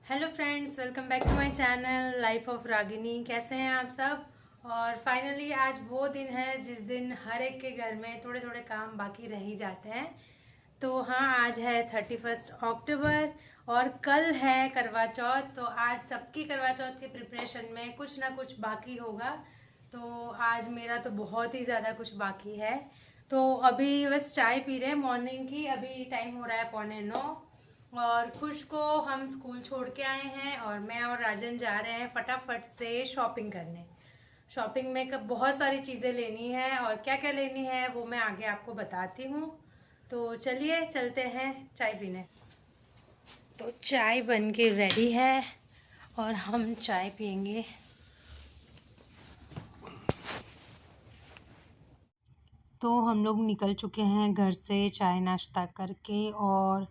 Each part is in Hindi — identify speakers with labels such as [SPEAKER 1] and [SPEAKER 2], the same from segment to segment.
[SPEAKER 1] Hello friends, welcome back to my channel life of Ragini. कैसे हैं आप सब। और फाइनली आज वो दिन है जिस दिन हर एक के घर में थोड़े थोड़े काम बाकी रह ही जाते हैं। तो हाँ, आज है 31 अक्टूबर और कल है करवा चौथ। तो आज सबकी करवा चौथ के प्रिपरेशन में कुछ ना कुछ बाकी होगा। तो आज मेरा तो बहुत ही ज़्यादा कुछ बाकी है। तो अभी बस चाय पी रहे हैं मॉर्निंग की। अभी टाइम हो रहा है 8:45 और खुश को हम स्कूल छोड़ के आए हैं और मैं और राजन जा रहे हैं फटाफट से शॉपिंग करने। शॉपिंग में बहुत सारी चीज़ें लेनी है और क्या क्या लेनी है वो मैं आगे आपको बताती हूँ। तो चलिए चलते हैं चाय पीने। तो चाय बन के रेडी है और हम चाय पियेंगे। तो हम लोग निकल चुके हैं घर से चाय नाश्ता करके। और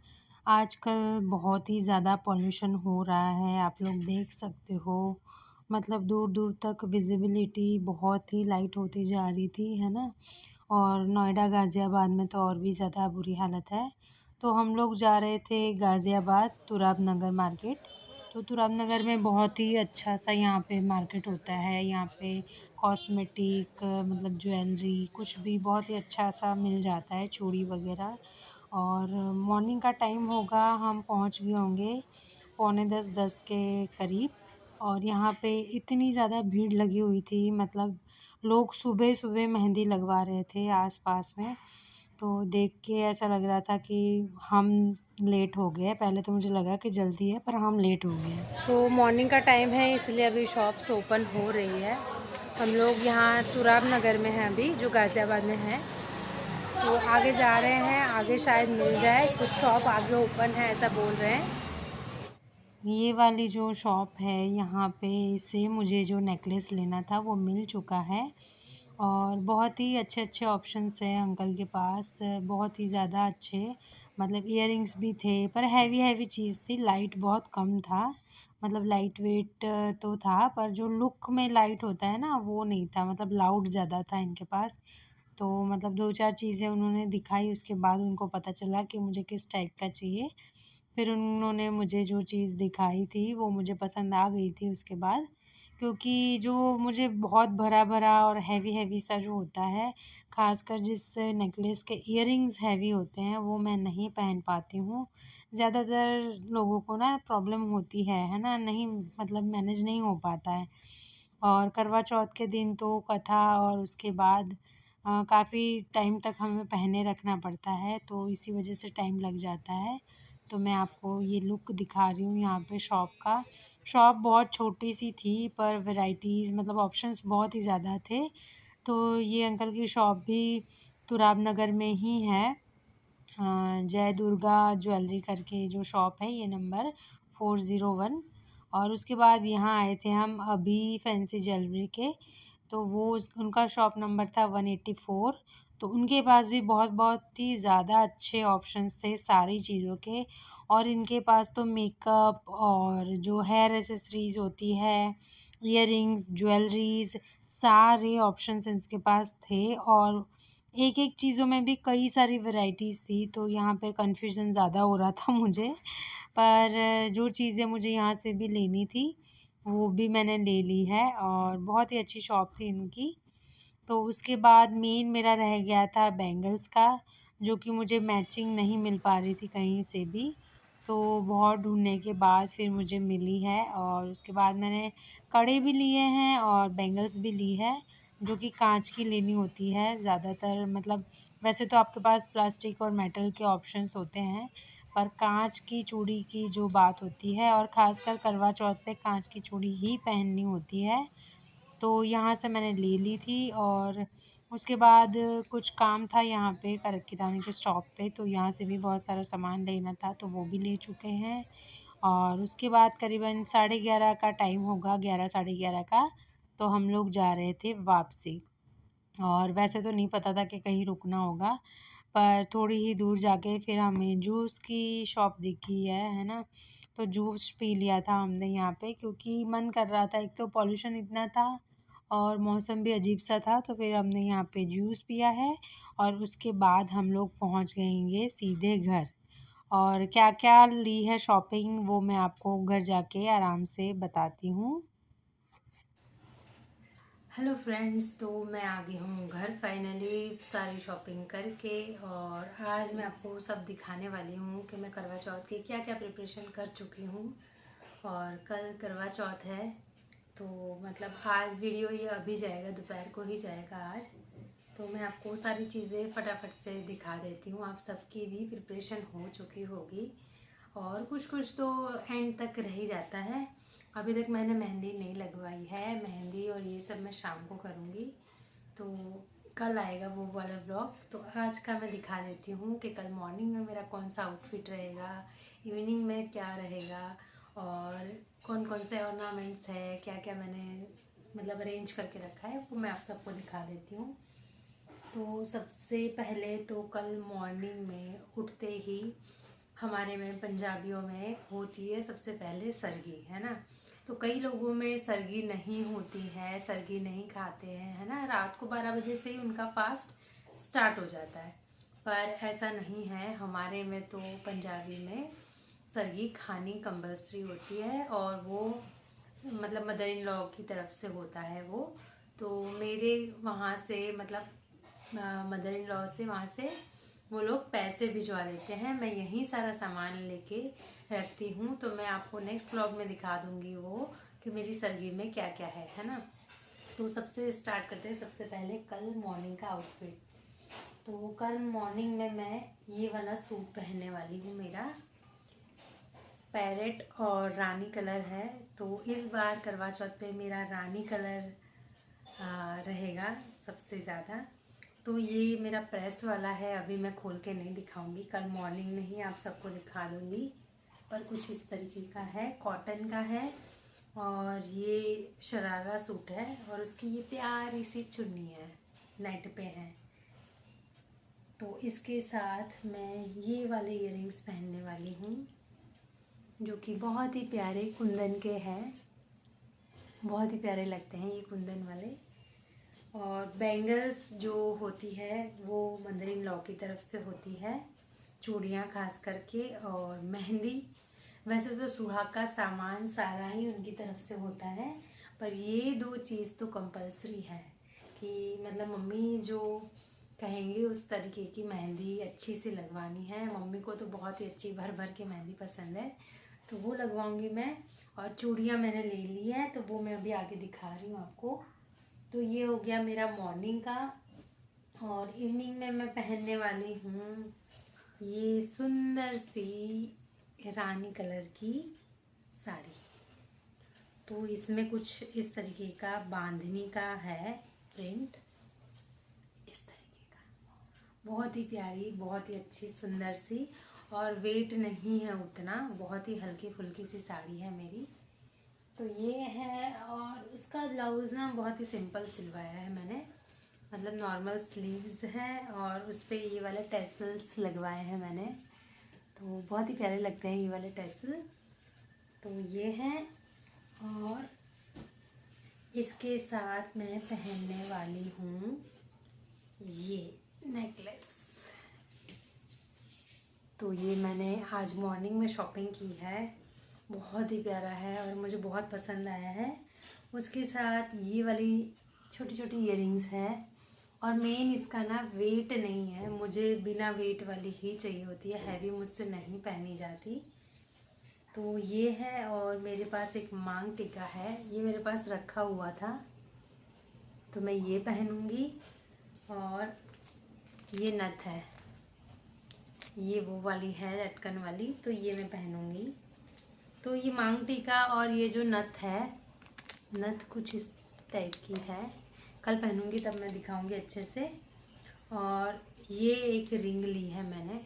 [SPEAKER 1] आजकल बहुत ही ज़्यादा पॉल्यूशन हो रहा है, आप लोग देख सकते हो। मतलब दूर दूर तक विजिबिलिटी बहुत ही लाइट होती जा रही थी, है ना। और नोएडा गाज़ियाबाद में तो और भी ज़्यादा बुरी हालत है। तो हम लोग जा रहे थे गाज़ियाबाद तुराब नगर मार्केट। तो तुराब नगर में बहुत ही अच्छा सा यहाँ पे मार्केट होता है। यहाँ पे कॉस्मेटिक मतलब ज्वेलरी कुछ भी बहुत ही अच्छा सा मिल जाता है, चूड़ी वगैरह। और मॉर्निंग का टाइम होगा, हम पहुँच गए होंगे 9:45-10 के करीब। और यहाँ पे इतनी ज़्यादा भीड़ लगी हुई थी, मतलब लोग सुबह सुबह मेहंदी लगवा रहे थे आसपास में। तो देख के ऐसा लग रहा था कि हम लेट हो गए। पहले तो मुझे लगा कि जल्दी है पर हम लेट हो गए। तो मॉर्निंग का टाइम है इसलिए अभी शॉप्स ओपन हो रही है। हम लोग यहाँ तुराब नगर में हैं अभी, जो गाज़ियाबाद में है। तो आगे जा रहे हैं, आगे शायद मिल जाए, कुछ शॉप आगे ओपन है ऐसा बोल रहे हैं। ये वाली जो शॉप है यहाँ पे से मुझे जो नेकलेस लेना था वो मिल चुका है। और बहुत ही अच्छे अच्छे ऑप्शंस हैं अंकल के पास, बहुत ही ज़्यादा अच्छे। मतलब इयररिंग्स भी थे पर हैवी हैवी चीज़ थी, लाइट बहुत कम था। मतलब लाइट वेट तो था पर जो लुक में लाइट होता है ना वो नहीं था, मतलब लाउड ज़्यादा था इनके पास। तो मतलब 2-4 चीज़ें उन्होंने दिखाई, उसके बाद उनको पता चला कि मुझे किस टाइप का चाहिए। फिर उन्होंने मुझे जो चीज़ दिखाई थी वो मुझे पसंद आ गई थी उसके बाद। क्योंकि जो मुझे बहुत भरा-भरा और हैवी-हैवी सा जो होता है, ख़ासकर जिस नेकलेस के इयररिंग्स हैवी होते हैं, वो मैं नहीं पहन पाती हूँ। ज़्यादातर लोगों को ना प्रॉब्लम होती है ना? नहीं, मतलब मैनेज नहीं हो पाता है। और करवा चौथ के दिन तो कथा और उसके बाद काफ़ी टाइम तक हमें पहने रखना पड़ता है, तो इसी वजह से टाइम लग जाता है। तो मैं आपको ये लुक दिखा रही हूँ यहाँ पे शॉप का। शॉप बहुत छोटी सी थी पर वैराइटीज़ मतलब ऑप्शंस बहुत ही ज़्यादा थे। तो ये अंकल की शॉप भी तुराब नगर में ही है। जय दुर्गा ज्वेलरी करके जो शॉप है, ये नंबर 401। और उसके बाद यहाँ आए थे हम अभी फैंसी ज्वेलरी के। तो वो उनका शॉप नंबर था 184। तो उनके पास भी बहुत बहुत ही ज़्यादा अच्छे ऑप्शंस थे सारी चीज़ों के। और इनके पास तो मेकअप और जो हेयर एसेसरीज़ होती है, इयररिंग्स, ज्वेलरीज़, सारे ऑप्शंस इनके पास थे। और एक-एक चीज़ों में भी कई सारी वैराइटीज़ थी, तो यहाँ पे कन्फ्यूज़न ज़्यादा हो रहा था मुझे। पर जो चीज़ें मुझे यहाँ से भी लेनी थी, वो भी मैंने ले ली है और बहुत ही अच्छी शॉप थी इनकी। तो उसके बाद मेन मेरा रह गया था बैंगल्स का, जो कि मुझे मैचिंग नहीं मिल पा रही थी कहीं से भी। तो बहुत ढूँढने के बाद फिर मुझे मिली है। और उसके बाद मैंने कड़े भी लिए हैं और बैंगल्स भी ली है, जो कि काँच की लेनी होती है ज़्यादातर। मतलब वैसे तो आपके पास प्लास्टिक और मेटल के ऑप्शंस होते हैं, पर काँच की चूड़ी की जो बात होती है और ख़ासकर करवा चौथ पे काँच की चूड़ी ही पहननी होती है। तो यहाँ से मैंने ले ली थी। और उसके बाद कुछ काम था यहाँ पे किराने के शॉप पे, तो यहाँ से भी बहुत सारा सामान लेना था, तो वो भी ले चुके हैं। और उसके बाद करीबन 11:30 का टाइम होगा, 11 साढ़े 11 का। तो हम लोग जा रहे थे वापसी। और वैसे तो नहीं पता था कि कहीं रुकना होगा, पर थोड़ी ही दूर जाके फिर हमें जूस की शॉप दिखी है ना। तो जूस पी लिया था हमने यहाँ पे, क्योंकि मन कर रहा था। एक तो पॉल्यूशन इतना था और मौसम भी अजीब सा था, तो फिर हमने यहाँ पे जूस पिया है। और उसके बाद हम लोग पहुँच जाएंगे सीधे घर। और क्या क्या ली है शॉपिंग वो मैं आपको घर जाके आराम से बताती हूँ। हेलो फ्रेंड्स, तो मैं आ गई हूँ घर फाइनली सारी शॉपिंग करके। और आज मैं आपको सब दिखाने वाली हूँ कि मैं करवा चौथ की क्या क्या प्रिपरेशन कर चुकी हूँ। और कल करवा चौथ है, तो मतलब आज वीडियो ये अभी जाएगा, दोपहर को ही जाएगा आज। तो मैं आपको सारी चीज़ें फटाफट से दिखा देती हूँ। आप सबकी भी प्रिपरेशन हो चुकी होगी और कुछ कुछ तो एंड तक रह ही जाता है। अभी तक मैंने मेहंदी नहीं लगवाई है, मेहंदी और ये सब मैं शाम को करूँगी, तो कल आएगा वो वाला व्लॉग। तो आज का मैं दिखा देती हूँ कि कल मॉर्निंग में मेरा कौन सा आउटफिट रहेगा, इवनिंग में क्या रहेगा, और कौन कौन से ऑर्नामेंट्स है, क्या क्या मैंने मतलब अरेंज करके रखा है, वो मैं आप सबको दिखा देती हूँ। तो सबसे पहले तो कल मॉर्निंग में उठते ही हमारे में पंजाबियों में होती है सबसे पहले सरगी, है ना। तो कई लोगों में सरगी नहीं होती है, सरगी नहीं खाते हैं, है ना। रात को 12 बजे से ही उनका फास्ट स्टार्ट हो जाता है, पर ऐसा नहीं है। हमारे में तो पंजाबी में सरगी खानी कंपल्सरी होती है, और वो मतलब मदर इन लॉ की तरफ से होता है वो। तो मेरे वहाँ से मतलब मदर इन लॉ से वहाँ से वो लोग पैसे भिजवा देते हैं। मैं यहीं सारा सामान लेके रखती हूँ, तो मैं आपको नेक्स्ट व्लॉग में दिखा दूँगी वो कि मेरी सरगी में क्या क्या है ना। तो सबसे स्टार्ट करते हैं। सबसे पहले कल मॉर्निंग का आउटफिट। तो कल मॉर्निंग में मैं ये वाला सूट पहनने वाली हूँ। मेरा पैरेट और रानी कलर है, तो इस बार करवा चौथ पे मेरा रानी कलर रहेगा सबसे ज़्यादा। तो ये मेरा प्रेस वाला है, अभी मैं खोल के नहीं दिखाऊंगी, कल मॉर्निंग में ही आप सबको दिखा दूंगी। पर कुछ इस तरीके का है, कॉटन का है, और ये शरारा सूट है, और उसकी ये प्यारी सी चुन्नी है, नेट पे है। तो इसके साथ मैं ये वाले इयररिंग्स पहनने वाली हूँ, जो कि बहुत ही प्यारे कुंदन के हैं, बहुत ही प्यारे लगते हैं ये कुंदन वाले। और बैंगल्स जो होती है वो मदर इन लॉ की तरफ से होती है, चूड़ियाँ खास करके, और मेहंदी। वैसे तो सुहाग का सामान सारा ही उनकी तरफ से होता है, पर ये दो चीज़ तो कंपलसरी है कि मतलब मम्मी जो कहेंगे उस तरीके की मेहंदी अच्छी सी लगवानी है। मम्मी को तो बहुत ही अच्छी भर भर के मेहंदी पसंद है, तो वो लगवाऊंगी मैं। और चूड़ियाँ मैंने ले ली है, तो वो मैं अभी आगे दिखा रही हूँ आपको। तो ये हो गया मेरा मॉर्निंग का। और इवनिंग में मैं पहनने वाली हूँ ये सुंदर सी रानी कलर की साड़ी। तो इसमें कुछ इस तरीके का बांधनी का है प्रिंट, इस तरीके का, बहुत ही प्यारी, बहुत ही अच्छी सुंदर सी, और वेट नहीं है उतना, बहुत ही हल्की फुल्की सी साड़ी है मेरी। तो ये है। और उसका ब्लाउज़ ना बहुत ही सिंपल सिलवाया है मैंने, मतलब नॉर्मल स्लीव्स हैं, और उस पर ये वाले टैसल्स लगवाए हैं मैंने, तो बहुत ही प्यारे लगते हैं ये वाले टैसल। तो ये हैं। और इसके साथ मैं पहनने वाली हूँ ये नेकलेस। तो ये मैंने आज मॉर्निंग में शॉपिंग की है, बहुत ही प्यारा है और मुझे बहुत पसंद आया है। उसके साथ ये वाली छोटी छोटी इयररिंग्स है, और मेन इसका ना वेट नहीं है, मुझे बिना वेट वाली ही चाहिए होती है, हैवी मुझसे नहीं पहनी जाती। तो ये है। और मेरे पास एक मांग टीका है, ये मेरे पास रखा हुआ था, तो मैं ये पहनूंगी। और ये नथ है, ये वो वाली है लटकन वाली, तो ये मैं पहनूंगी। तो ये मांग टीका और ये जो नथ है, नथ कुछ इस टाइप की है, कल पहनूंगी तब मैं दिखाऊंगी अच्छे से। और ये एक रिंग ली है मैंने,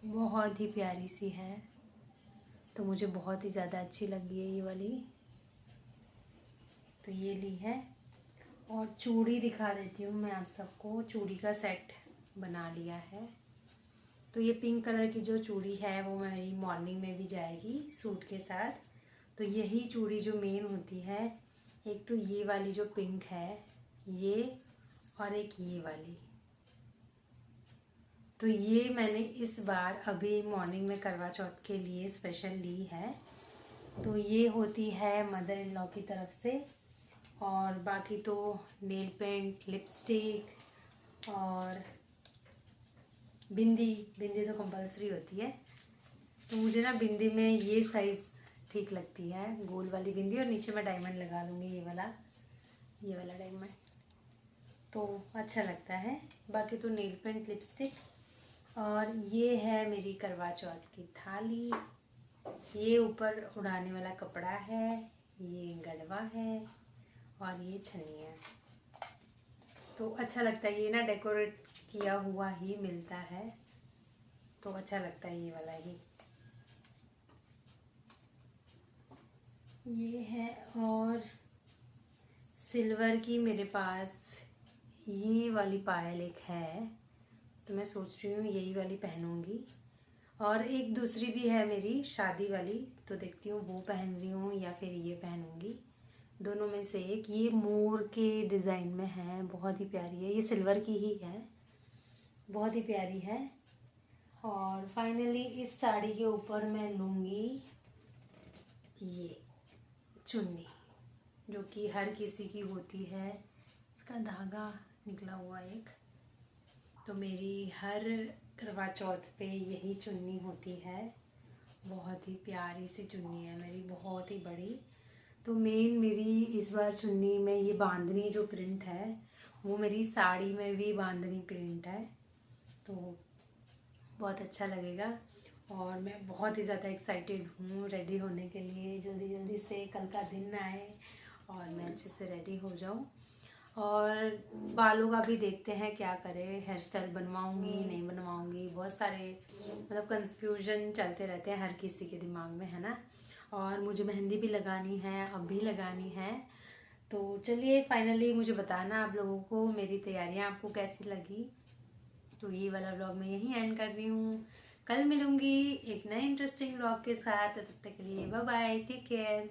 [SPEAKER 1] बहुत ही प्यारी सी है, तो मुझे बहुत ही ज़्यादा अच्छी लगी है ये वाली, तो ये ली है। और चूड़ी दिखा देती हूँ मैं आप सबको, चूड़ी का सेट बना लिया है। तो ये पिंक कलर की जो चूड़ी है वो मेरी मॉर्निंग में भी जाएगी सूट के साथ। तो यही चूड़ी जो मेन होती है, एक तो ये वाली जो पिंक है ये, और एक ये वाली, तो ये मैंने इस बार अभी मॉर्निंग में करवा चौथ के लिए स्पेशल ली है। तो ये होती है मदर इन लॉ की तरफ से, और बाकी तो नेल पेंट, लिपस्टिक और बिंदी। बिंदी तो कंपलसरी होती है। तो मुझे ना बिंदी में ये साइज़ ठीक लगती है, गोल वाली बिंदी, और नीचे मैं डायमंड लगा लूँगी, ये वाला डायमंड, तो अच्छा लगता है। बाकी तो नेल पेंट, लिपस्टिक, और ये है मेरी करवा चौथ की थाली। ये ऊपर उड़ाने वाला कपड़ा है, ये गड़वा है, और ये छन्नी है। तो अच्छा लगता है, ये ना डेकोरेट किया हुआ ही मिलता है, तो अच्छा लगता है ये वाला ही। ये है, और सिल्वर की मेरे पास ये वाली पायल एक है, तो मैं सोच रही हूँ यही वाली पहनूंगी। और एक दूसरी भी है मेरी शादी वाली, तो देखती हूँ वो पहन रही हूँ या फिर ये पहनूंगी। दोनों में से एक। ये मोर के डिज़ाइन में है, बहुत ही प्यारी है, ये सिल्वर की ही है, बहुत ही प्यारी है। और फाइनली इस साड़ी के ऊपर मैं लूँगी ये चुन्नी, जो कि हर किसी की होती है। इसका धागा निकला हुआ एक, तो मेरी हर करवा चौथ पे यही चुन्नी होती है। बहुत ही प्यारी सी चुन्नी है मेरी, बहुत ही बड़ी। तो मेन मेरी इस बार चुन्नी में ये बांधनी जो प्रिंट है, वो मेरी साड़ी में भी बांधनी प्रिंट है, तो बहुत अच्छा लगेगा। और मैं बहुत ही ज़्यादा एक्साइटेड हूँ रेडी होने के लिए। जल्दी जल्दी से कल का दिन आए और मैं अच्छे से रेडी हो जाऊँ। और बालों का भी देखते हैं क्या करें, हेयर स्टाइल बनवाऊँगी नहीं बनवाऊँगी, बहुत सारे मतलब कंफ्यूजन चलते रहते हैं हर किसी के दिमाग में, है ना। और मुझे मेहंदी भी लगानी है, अब भी लगानी है। तो चलिए फाइनली मुझे बताना आप लोगों को मेरी तैयारियां आपको कैसी लगी। तो ये वाला व्लॉग मैं यहीं एंड कर रही हूँ। कल मिलूँगी एक नए इंटरेस्टिंग व्लॉग के साथ, तब तक के लिए बाय बाय, टेक केयर।